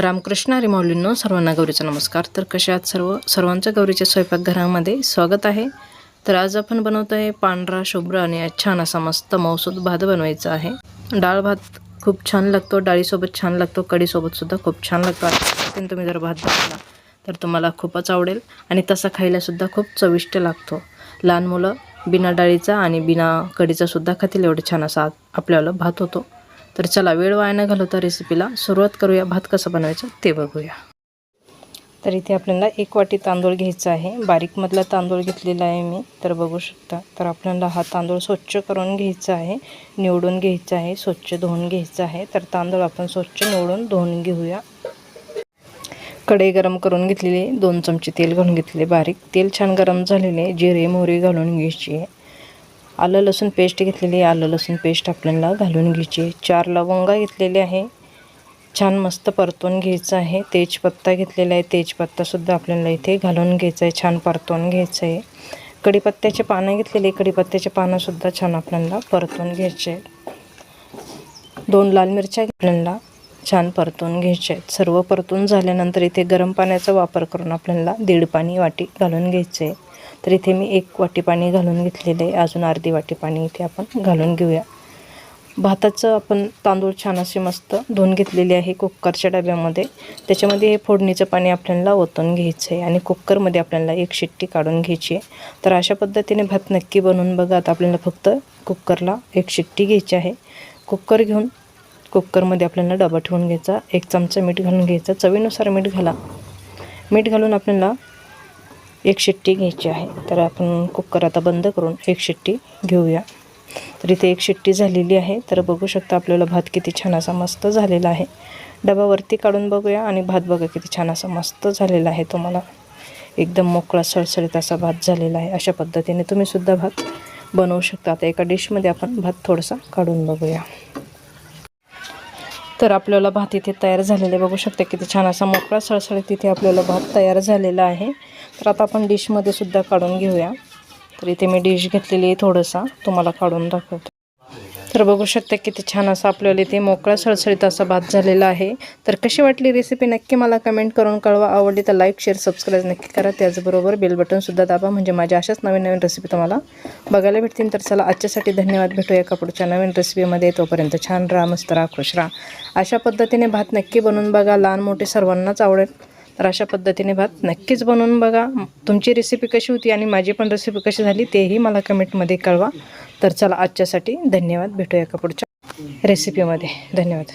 रामकृष्ण हरी माऊलींनो, सर्वांना गौरीचा नमस्कार। तर कशा आहात सर्वांच्या गौरीच्या स्वयंपाकघरामध्ये स्वागत आहे। तर आज आपण बनवतो आहे पांढरा शुभ्र आणि छान असा मस्त मौसूद भात बनवायचा आहे। डाळ भात खूप छान लागतो, डाळीसोबत छान लागतो, कढीसोबत सुद्धा खूप छान लागतो। आता तुम्ही जर भात बनवला तर तुम्हाला खूपच आवडेल आणि तसा खायला सुद्धा खूप चविष्ट लागतो। लहान मुलं बिना डाळीचा आणि बिना कढीचा सुद्धा खातील, एवढं छान असा आपल्याला भात होतो। तर चला वेळ वाया न घालवता रेसिपीला सुरुवात करूया। भात कसं बनवायचं ते बघूया। तर इथे आपल्याला 1 वाटी तांदूळ घ्यायचा आहे। बारीक मधला तांदूळ घेतलेला आहे मी, तर बघू शकता। तर आपल्याला हा तांदूळ स्वच्छ करून घ्यायचा आहे, निवडून घ्यायचा आहे, स्वच्छ धुवून घ्यायचा आहे। तर तांदूळ आपण स्वच्छ निवडून धुवून घेऊया। कढई गरम करून घेतलेली, 2 चमचे तेल घालून घेतले बारीक। तेल छान गरम झालेले जिरे मोहरी घालून घ्यायची आहे। आलं लसूण पेस्ट घेतलेली, आलं लसूण पेस्ट आपल्याला घालून घ्यायची। 4 लवंग घेतलेले आहे, छान मस्त परतून घ्यायचं आहे। तेजपत्ता घेतलेला आहे, तेजपत्ता सुद्धा आपल्याला इथे घालून घ्यायचं आहे, छान परतून घ्यायचं आहे। कढीपत्त्याचे पानं घेतलेले, कढीपत्त्याचे पानं सुद्धा छान आपल्याला परतून घ्यायचे। 2 लाल मिरच्या आपल्याला छान परतून घ्यायचे आहेत। सर्व परतून झाल्यानंतर इथे गरम पाण्याचा वापर करून आपल्याला 1.5 वाटी घालून घ्यायचे आहे। तर इथे मी 1 वाटी पाणी घालून घेतलेले आहे, अजून अर्धी वाटी पाणी इथे आपण घालून घेऊया। भाताचं आपण तांदूळ छान असे मस्त धुवून घेतलेले आहे कुकरच्या डब्यामध्ये। त्याच्यामध्ये हे फोडणीचं पाणी आपल्याला ओतून घ्यायचं आहे आणि कुकरमध्ये आपल्याला 1 शिट्टी काढून घ्यायची आहे। तर अशा पद्धतीने भात नक्की बनवून बघा। आता आपल्याला फक्त कुकरला 1 शिट्टी घ्यायची आहे। कुकर घेऊन कुकरमध्ये आपल्याला डबा ठेवून घ्यायचा, 1 चमचा मीठ घालून घ्यायचं, चवीनुसार मीठ घाला। मीठ घालून आपल्याला 1 शिट्टी घ्यायची आहे। तर आपण कुकर आता बंद करून 1 शिट्टी घेऊया। तर इथे 1 शिट्टी झालेली आहे। तर बघू शकता आपल्याला भात किती छान असा मस्त झालेला आहे। डबावरती काढून बघूया आणि भात बघा किती छान असा मस्त झालेला आहे। तुम्हाला एकदम मोकळा सळसळीत असा भात झालेला आहे। अशा पद्धतीने तुम्ही सुद्धा भात बनवू शकता। आता एका डिशमध्ये आपण भात थोडासा काढून बघूया। तर आपल्याला भात इथे तयार झालेले बघू शकता, किती छान असा मोकळा सळसळीत इथे आपल्याला भात तयार झालेला आहे। तर आता आपण डिशमध्ये सुद्धा काढून घेऊया। तर इथे मी डिश घेतलेली आहे, थोडंसा तुम्हाला काढून दाखवते। तर बघू शकता किती छान असा आपल्याला इथे मोकळा सळसळीत असा भात झालेला आहे। तर कशी वाटली रेसिपी नक्की मला कमेंट करून कळवा। आवडली तर लाईक शेअर सबस्क्राईब नक्की करा, त्याचबरोबर बेल बटनसुद्धा दाबा, म्हणजे माझ्या अशाच नवीन नवीन रेसिपी तुम्हाला बघायला भेटतील। तर चला आजच्यासाठी धन्यवाद, भेटूया एका पुढच्या नवीन रेसिपीमध्ये। तोपर्यंत छान राहा, मस्त राहा, खुश राहा। अशा पद्धतीने भात नक्की बनवून बघा, लहान मोठे सर्वांनाच आवडेल। तर अशा पद्धतीने भात नक्कीच बनवून बघा। तुमची रेसिपी कशी होती आणि माझी पण रेसिपी कशी झाली तेही मला कमेंटमध्ये कळवा। तर चला आजच्यासाठी धन्यवाद, भेटूया एका पुढच्या रेसिपीमध्ये। धन्यवाद।